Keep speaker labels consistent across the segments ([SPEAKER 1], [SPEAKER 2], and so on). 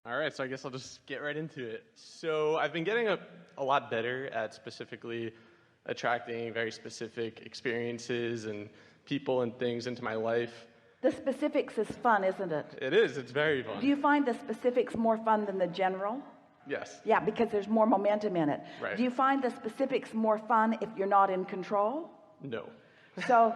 [SPEAKER 1] All right, so I guess I'll just get right into it. So I've been getting a lot better at specifically attracting very specific experiences and people and things into my life.
[SPEAKER 2] The specifics is fun, isn't it?
[SPEAKER 1] It is, it's very fun.
[SPEAKER 2] Do you find the specifics more fun than the general?
[SPEAKER 1] Yes.
[SPEAKER 2] Yeah, because there's more momentum in it.
[SPEAKER 1] Right.
[SPEAKER 2] Do you find the specifics more fun if you're not in control?
[SPEAKER 1] No.
[SPEAKER 2] So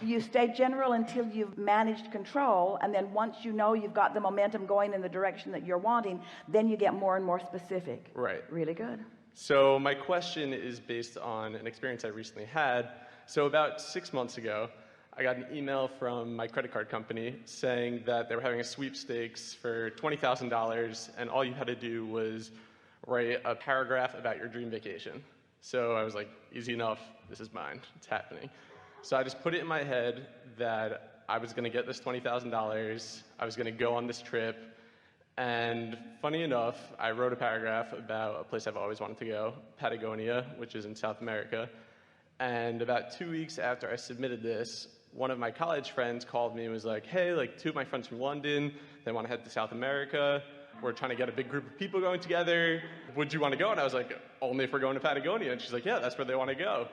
[SPEAKER 2] you stay general until you've managed control, and then once you know you've got the momentum going in the direction that you're wanting, then you get more and more specific.
[SPEAKER 1] Right.
[SPEAKER 2] Really good.
[SPEAKER 1] So my question is based on an experience I recently had. So about 6 months ago, I got an email from my credit card company saying that they were having a sweepstakes for $20,000, and all you had to do was write a paragraph about your dream vacation. So I was like, easy enough, this is mine, it's happening. So I just put it in my head that I was gonna get this $20,000, I was gonna go on this trip, and funny enough, I wrote a paragraph about a place I've always wanted to go, Patagonia, which is in South America. And about 2 weeks after I submitted this, one of my college friends called me and was like, hey, like 2 of my friends from London, they want to head to South America. We're trying to get a big group of people going together. Would you want to go? And I was like, only if we're going to Patagonia. And she's like, yeah, that's where they want to go.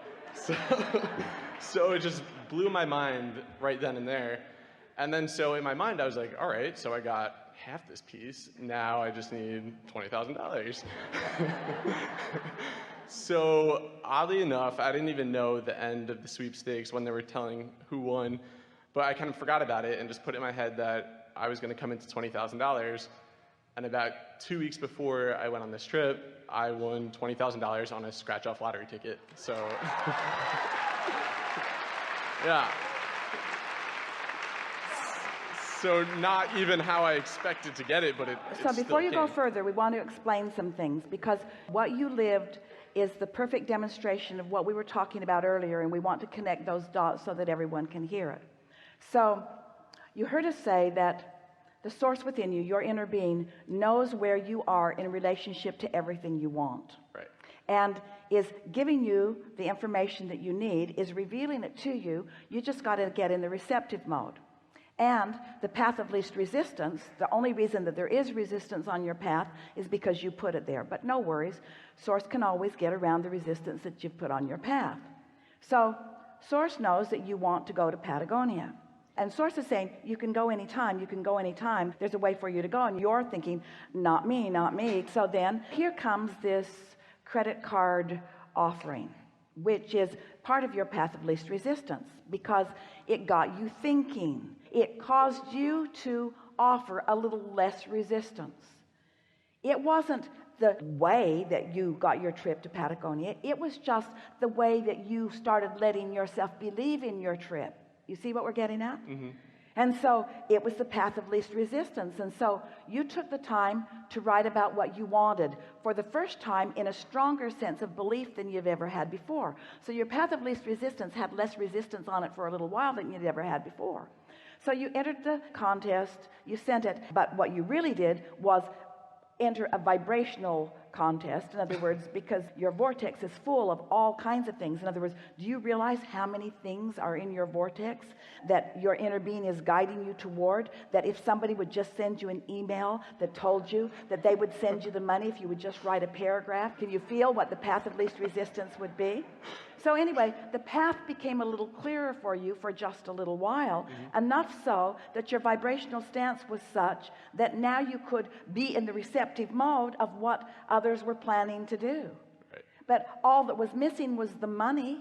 [SPEAKER 1] So it just blew my mind right then and there. And then so in my mind, I was like, all right, so I got half this piece. Now I just need $20,000. So oddly enough, I didn't even know the end of the sweepstakes when they were telling who won, but I kind of forgot about it and just put it in my head that I was going to come into $20,000. And about 2 weeks before I went on this trip, I won $20,000 on a scratch-off lottery ticket. So, yeah. So not even how I expected to get it, but it
[SPEAKER 2] So before you go
[SPEAKER 1] came.
[SPEAKER 2] further, we want to explain some things, because what you lived is the perfect demonstration of what we were talking about earlier, and we want to connect those dots so that everyone can hear it. So you heard us say that the source within you, your inner being, knows where you are in relationship to everything you want.
[SPEAKER 1] Right.
[SPEAKER 2] And is giving you the information that you need, is revealing it to you. You just got to get in the receptive mode. And the path of least resistance, the only reason that there is resistance on your path is because you put it there. But no worries, Source can always get around the resistance that you've put on your path. So Source knows that you want to go to Patagonia. And Source is saying, you can go anytime, you can go anytime. There's a way for you to go. And you're thinking, not me, not me. So then here comes this credit card offering, which is part of your path of least resistance, because it got you thinking. It caused you to offer a little less resistance. It wasn't the way that you got your trip to Patagonia. It was just the way that you started letting yourself believe in your trip. You see what we're getting at? Mm-hmm. And so it was the path of least resistance. And so you took the time to write about what you wanted for the first time in a stronger sense of belief than you've ever had before. So your path of least resistance had less resistance on it for a little while than you'd ever had before. So you entered the contest, you sent it, but what you really did was enter a vibrational contest. In other words, because your vortex is full of all kinds of things. In other words, do you realize how many things are in your vortex that your inner being is guiding you toward? That if somebody would just send you an email that told you that they would send you the money if you would just write a paragraph, can you feel what the path of least resistance would be? So anyway, the path became a little clearer for you for just a little while, enough so that your vibrational stance was such that now you could be in the receptive mode of what others were planning to do.
[SPEAKER 1] Right.
[SPEAKER 2] But all that was missing was the money.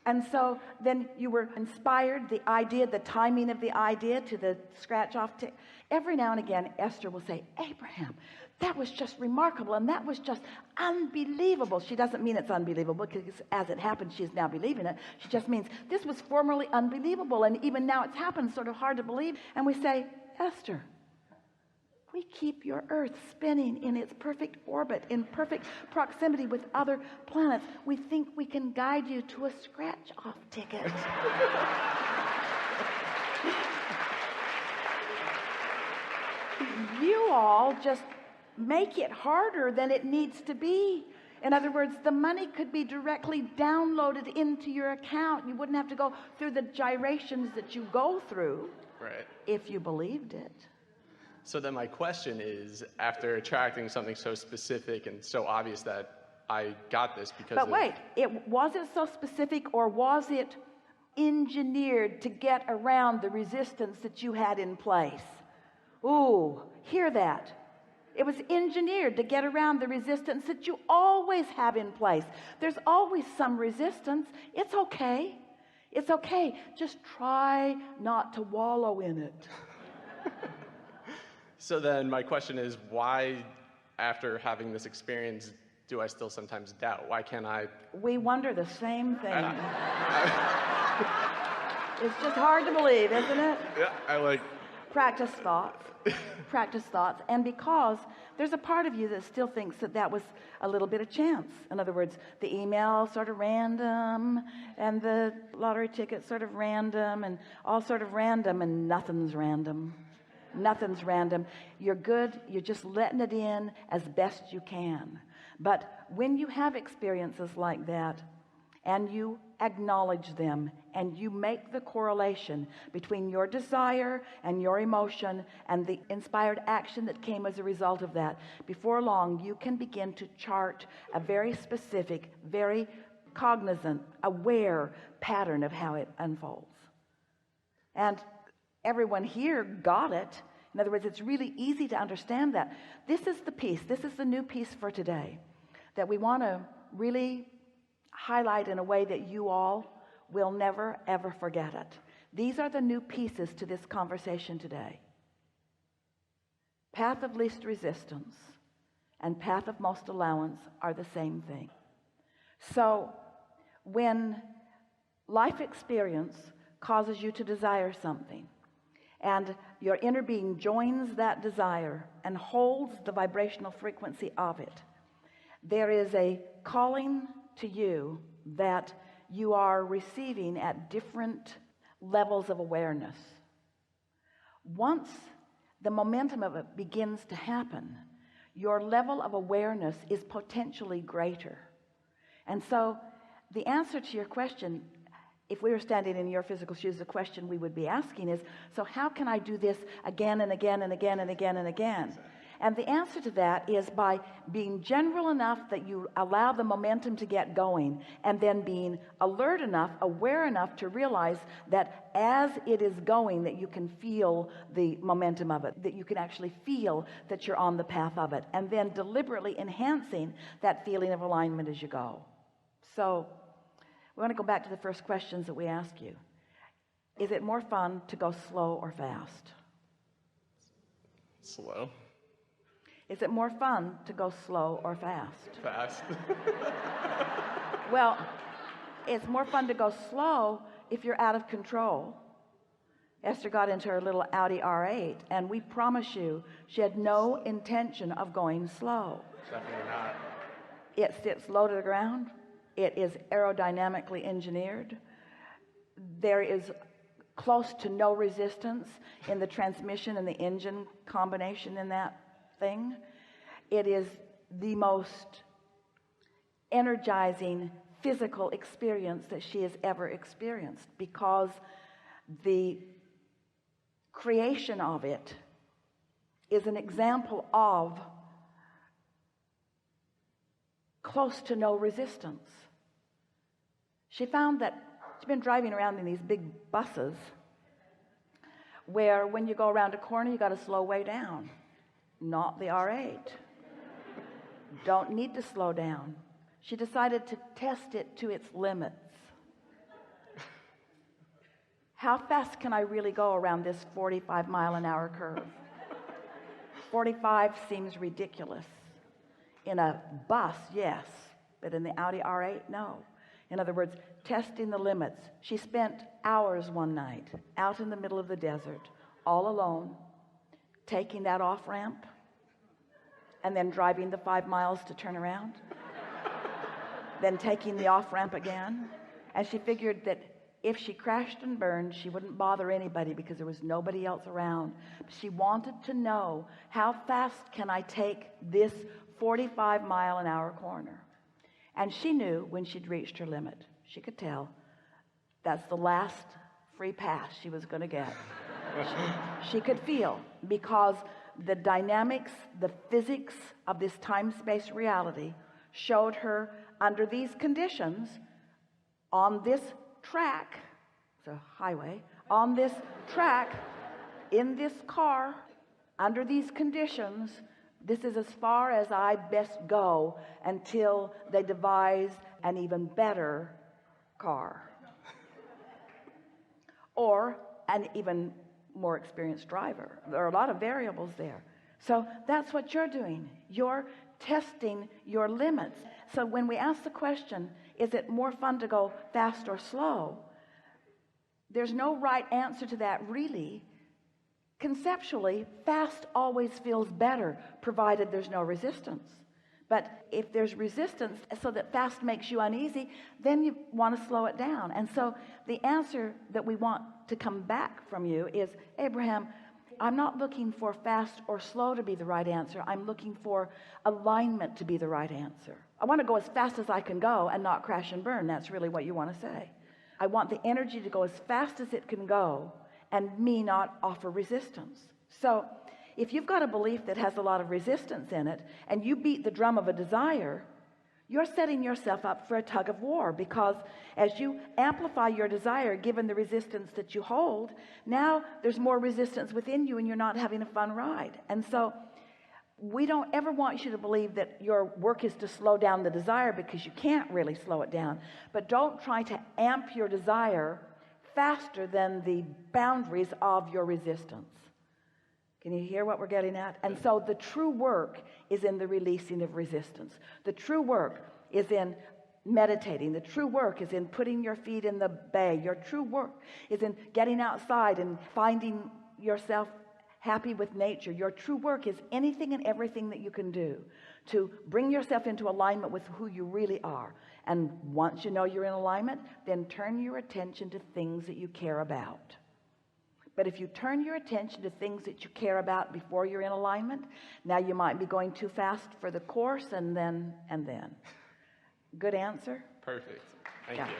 [SPEAKER 2] And so then you were inspired, the idea, the timing of the idea to the scratch off tick. Every now and again, Esther will say, Abraham, that was just remarkable, and that was just unbelievable. She doesn't mean it's unbelievable, because as it happened, she's now believing it. She just means this was formerly unbelievable, and even now it's happened, sort of hard to believe. And we say, Esther, we keep your earth spinning in its perfect orbit, in perfect proximity with other planets. We think we can guide you to a scratch-off ticket. You all just make it harder than it needs to be. In other words, the money could be directly downloaded into your account. You wouldn't have to go through the gyrations that you go through.
[SPEAKER 1] Right.
[SPEAKER 2] If you believed it.
[SPEAKER 1] So then my question is, after attracting something so specific and so obvious that I got this because
[SPEAKER 2] But wait, was it so specific, or was it engineered to get around the resistance that you had in place? Ooh, hear that. It was engineered to get around the resistance that you always have in place. There's always some resistance. It's okay. It's okay. Just try not to wallow in it.
[SPEAKER 1] So then my question is, why, after having this experience, do I still sometimes doubt? Why can't I?
[SPEAKER 2] We wonder the same thing. It's just hard to believe, isn't it?
[SPEAKER 1] Yeah,
[SPEAKER 2] practice thoughts. Practice thoughts. And because there's a part of you that still thinks that that was a little bit of chance. In other words, the email sort of random, and the lottery ticket sort of random, and all sort of random, and nothing's random. Nothing's random. You're good. You're just letting it in as best you can. But when you have experiences like that, and you acknowledge them, and you make the correlation between your desire and your emotion and the inspired action that came as a result of that, before long you can begin to chart a very specific, very cognizant, aware pattern of how it unfolds. And everyone here got it. In other words, it's really easy to understand that. This is the piece, this is the new piece for today that we want to really highlight in a way that you all will never ever forget it. These are the new pieces to this conversation today. Path of least resistance and path of most allowance are the same thing. So when life experience causes you to desire something, and your inner being joins that desire and holds the vibrational frequency of it, there is a calling to you that you are receiving at different levels of awareness. Once the momentum of it begins to happen, your level of awareness is potentially greater. And so the answer to your question, if we were standing in your physical shoes, the question we would be asking is, so how can I do this again and again and again and again and again? And the answer to that is by being general enough that you allow the momentum to get going, and then being alert enough, aware enough to realize that as it is going, that you can feel the momentum of it, that you can actually feel that you're on the path of it, and then deliberately enhancing that feeling of alignment as you go. So we want to go back to the first questions that we ask you. Is it more fun to go slow or fast?
[SPEAKER 1] Slow.
[SPEAKER 2] Is it more fun to go slow or fast?
[SPEAKER 1] Fast.
[SPEAKER 2] Well, it's more fun to go slow if you're out of control. Esther got into her little Audi R8, and we promise you she had no intention of going slow.
[SPEAKER 1] Definitely not.
[SPEAKER 2] It sits low to the ground. It is aerodynamically engineered. There is close to no resistance in the transmission and the engine combination in that thing. It is the most energizing physical experience that she has ever experienced, because the creation of it is an example of close to no resistance. She found that she's been driving around in these big buses where when you go around a corner you got to slow way down. Not the R8. Don't need to slow down. She decided to test it to its limits. How fast can I really go around this 45-mile-an-hour curve? 45 seems ridiculous. In a bus, yes, but in the Audi R8, no. In other words, testing the limits. She spent hours one night out in the middle of the desert, all alone, taking that off ramp and then driving the 5 miles to turn around, then taking the off ramp again. And she figured that if she crashed and burned, she wouldn't bother anybody because there was nobody else around. She wanted to know, how fast can I take this 45-mile-an-hour corner? And she knew when she'd reached her limit. She could tell that's the last free pass she was going to get. She could feel, because the dynamics, the physics of this time-space reality showed her under these conditions on this track, it's a highway, on this track, in this car, under these conditions, this is as far as I best go until they devise an even better car or an even more experienced driver. There are a lot of variables there. So that's what you're doing. You're testing your limits. So when we ask the question, is it more fun to go fast or slow? There's no right answer to that, really. Conceptually, fast always feels better, provided there's no resistance. But if there's resistance so that fast makes you uneasy, then you want to slow it down. And so the answer that we want to come back from you is, Abraham, I'm not looking for fast or slow to be the right answer. I'm looking for alignment to be the right answer. I want to go as fast as I can go and not crash and burn. That's really what you want to say. I want the energy to go as fast as it can go and me not offer resistance. So if you've got a belief that has a lot of resistance in it and you beat the drum of a desire, you're setting yourself up for a tug of war, because as you amplify your desire, given the resistance that you hold, now there's more resistance within you and you're not having a fun ride. And so we don't ever want you to believe that your work is to slow down the desire, because you can't really slow it down. But don't try to amp your desire faster than the boundaries of your resistance. Can you hear what we're getting at? And so the true work is in the releasing of resistance. The true work is in meditating. The true work is in putting your feet in the bay. Your true work is in getting outside and finding yourself happy with nature. Your true work is anything and everything that you can do to bring yourself into alignment with who you really are. And once you know you're in alignment, then turn your attention to things that you care about. But if you turn your attention to things that you care about before you're in alignment, now you might be going too fast for the course, and then. Good answer?
[SPEAKER 1] Perfect. Thank
[SPEAKER 2] Yeah.
[SPEAKER 1] you.